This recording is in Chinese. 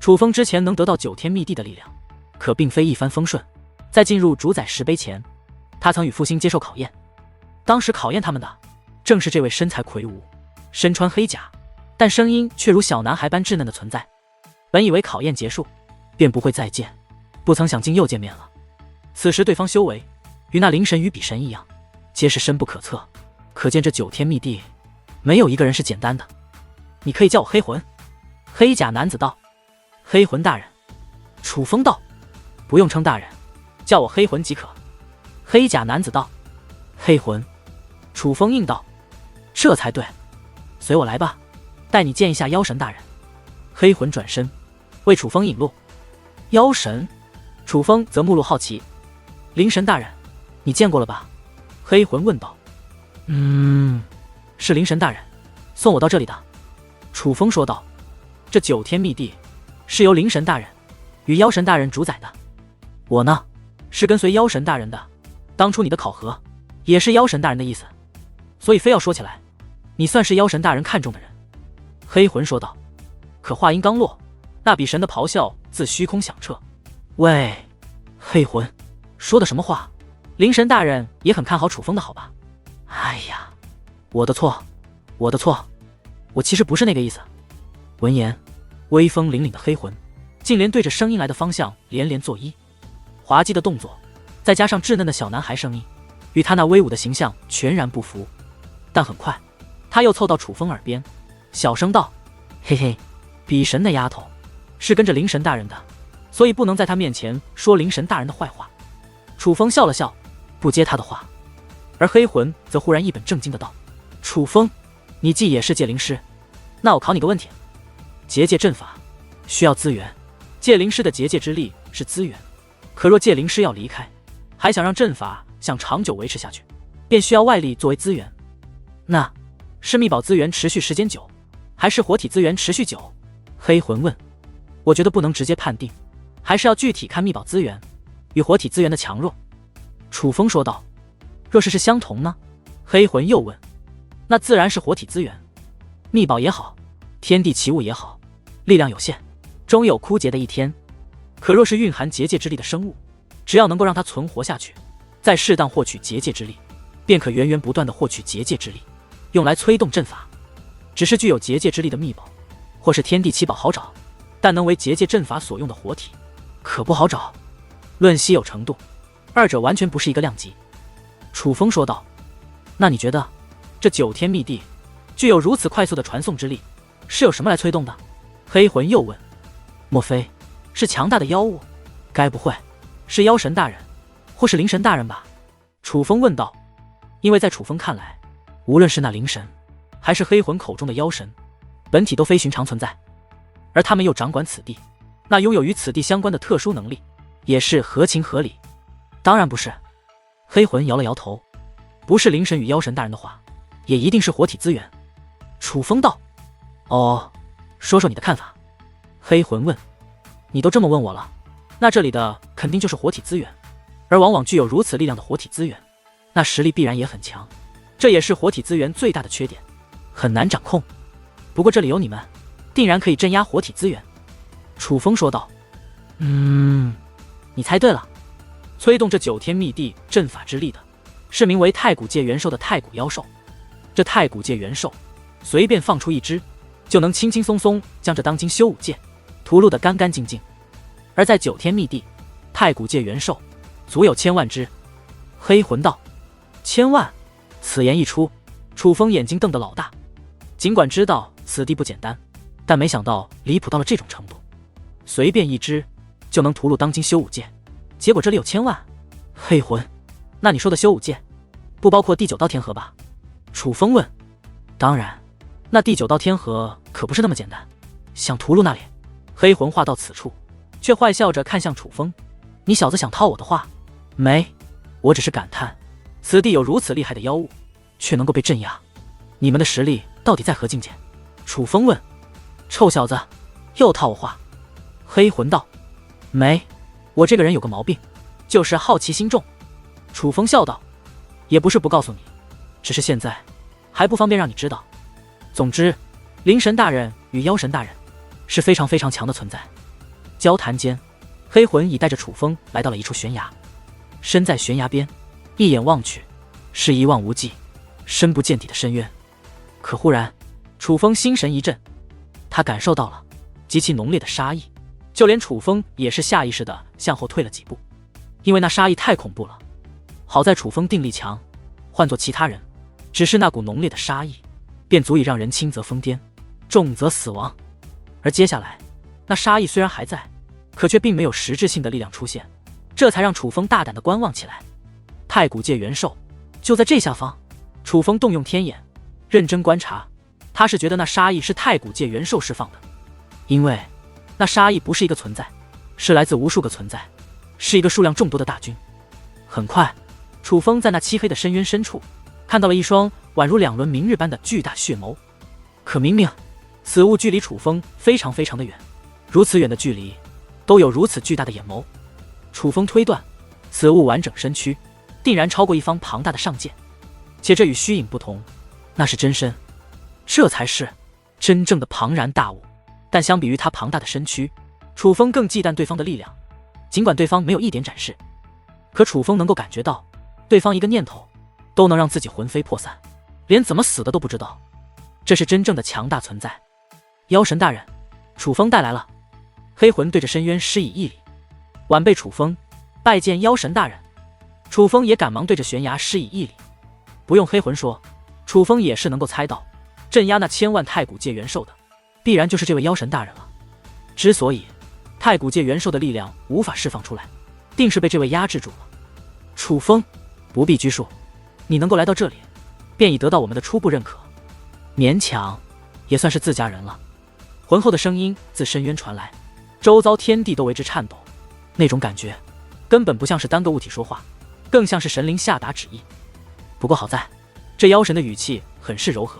楚风之前能得到9天密地的力量，可并非一帆风顺。在进入主宰石碑前，他曾与复兴接受考验，当时考验他们的正是这位身材魁梧、身穿黑甲，但声音却如小男孩般稚嫩的存在。本以为考验结束便不会再见，不曾想竟又见面了。此时对方修为与那灵神与比神一样，皆是深不可测，可见这9天密地没有一个人是简单的。你可以叫我黑魂。黑甲男子道。黑魂大人。楚风道。不用称大人，叫我黑魂即可。黑甲男子道。黑魂。楚风应道。这才对，随我来吧，带你见一下妖神大人。黑魂转身为楚风引路。妖神？楚风则目露好奇。灵神大人，你见过了吧？黑魂问道。是灵神大人送我到这里的。楚风说道。这9天密地是由灵神大人与妖神大人主宰的，我呢是跟随妖神大人的。当初你的考核也是妖神大人的意思，所以非要说起来，你算是妖神大人看中的人。黑魂说道。可话音刚落，那比神的咆哮自虚空响彻。喂，黑魂，说的什么话？灵神大人也很看好楚风的好吧？哎呀，我的错，我的错，我其实不是那个意思。闻言，威风凛凛的黑魂竟连对着声音来的方向连连作揖。滑稽的动作再加上稚嫩的小男孩声音，与他那威武的形象全然不符。但很快他又凑到楚风耳边小声道。嘿嘿，比神那丫头是跟着灵神大人的，所以不能在他面前说灵神大人的坏话。楚风笑了笑，不接他的话。而黑魂则忽然一本正经的道。楚风，你既也是界灵师，那我考你个问题。结界阵法需要资源，界灵师的结界之力是资源，可若界灵师要离开，还想让阵法想长久维持下去，便需要外力作为资源。那是秘宝资源持续时间久，还是活体资源持续久？黑魂问。我觉得不能直接判定，还是要具体看秘宝资源与活体资源的强弱。楚风说道。若是相同呢？黑魂又问。那自然是活体资源，秘宝也好，天地奇物也好，力量有限，终有枯竭的一天。可若是蕴含结界之力的生物，只要能够让它存活下去，再适当获取结界之力，便可源源不断地获取结界之力，用来催动阵法。只是具有结界之力的秘宝或是天地奇宝好找，但能为结界阵法所用的活体可不好找。论稀有程度，二者完全不是一个量级。楚风说道。那你觉得这9天密地具有如此快速的传送之力，是由什么来催动的？黑魂又问。莫非是强大的妖物？该不会是妖神大人或是灵神大人吧？楚风问道。因为在楚风看来，无论是那灵神还是黑魂口中的妖神，本体都非寻常存在，而他们又掌管此地，那拥有与此地相关的特殊能力也是合情合理。当然不是。黑魂摇了摇头。不是灵神与妖神大人的话，也一定是活体资源。楚风道。哦，说说你的看法。黑魂问。你都这么问我了，那这里的肯定就是活体资源，而往往具有如此力量的活体资源，那实力必然也很强，这也是活体资源最大的缺点，很难掌控。不过这里有你们，定然可以镇压活体资源。楚风说道。你猜对了，催动这9天密地阵法之力的是名为太古界元兽的太古妖兽。这太古界元兽随便放出一只，就能轻轻松松将这当今修武界屠戮得干干净净。而在9天密地，太古界元兽足有1000万只。黑魂道。1000万？此言一出，楚风眼睛瞪得老大。尽管知道此地不简单，但没想到离谱到了这种程度，随便一只就能屠戮当今修武界，结果这里有1000万。黑魂，那你说的修武界不包括第9道天河吧？楚风问。当然，那第9道天河可不是那么简单，想屠戮那里。黑魂话到此处，却坏笑着看向楚风。你小子想套我的话？没，我只是感叹此地有如此厉害的妖物，却能够被镇压，你们的实力到底在何境界？楚风问。臭小子，又套我话。黑魂道。没，我这个人有个毛病，就是好奇心重。楚风笑道。也不是不告诉你，只是现在还不方便让你知道。总之，灵神大人与妖神大人是非常非常强的存在，交谈间，黑魂已带着楚风来到了一处悬崖。身在悬崖边，一眼望去，是一望无际、深不见底的深渊。可忽然，楚风心神一震，他感受到了极其浓烈的杀意，就连楚风也是下意识地向后退了几步，因为那杀意太恐怖了。好在楚风定力强，换做其他人，只是那股浓烈的杀意，便足以让人轻则疯癫，重则死亡。而接下来，那杀意虽然还在，可却并没有实质性的力量出现，这才让楚风大胆地观望起来。太古界元兽就在这下方。楚风动用天眼，认真观察，他是觉得那杀意是太古界元兽释放的，因为那杀意不是一个存在，是来自无数个存在，是一个数量众多的大军。很快，楚风在那漆黑的深渊深处看到了一双宛如两轮明日般的巨大血眸。可明明此物距离楚风非常非常的远，如此远的距离都有如此巨大的眼眸。楚风推断，此物完整身躯定然超过一方庞大的上界，且这与虚影不同，那是真身，这才是真正的庞然大物。但相比于他庞大的身躯，楚风更忌惮对方的力量。尽管对方没有一点展示，可楚风能够感觉到，对方一个念头都能让自己魂飞魄散，连怎么死的都不知道。这是真正的强大存在。妖神大人，楚风带来了。黑魂对着深渊施以一礼，晚辈楚风拜见妖神大人。楚风也赶忙对着悬崖施以一礼。不用黑魂说，楚风也是能够猜到，镇压那千万太古界元兽的，必然就是这位妖神大人了。之所以太古界元兽的力量无法释放出来，定是被这位压制住了。楚风，不必拘束，你能够来到这里，便已得到我们的初步认可，勉强也算是自家人了。浑厚的声音自深渊传来，周遭天地都为之颤抖，那种感觉根本不像是单个物体说话，更像是神灵下达旨意。不过好在，这妖神的语气很是柔和，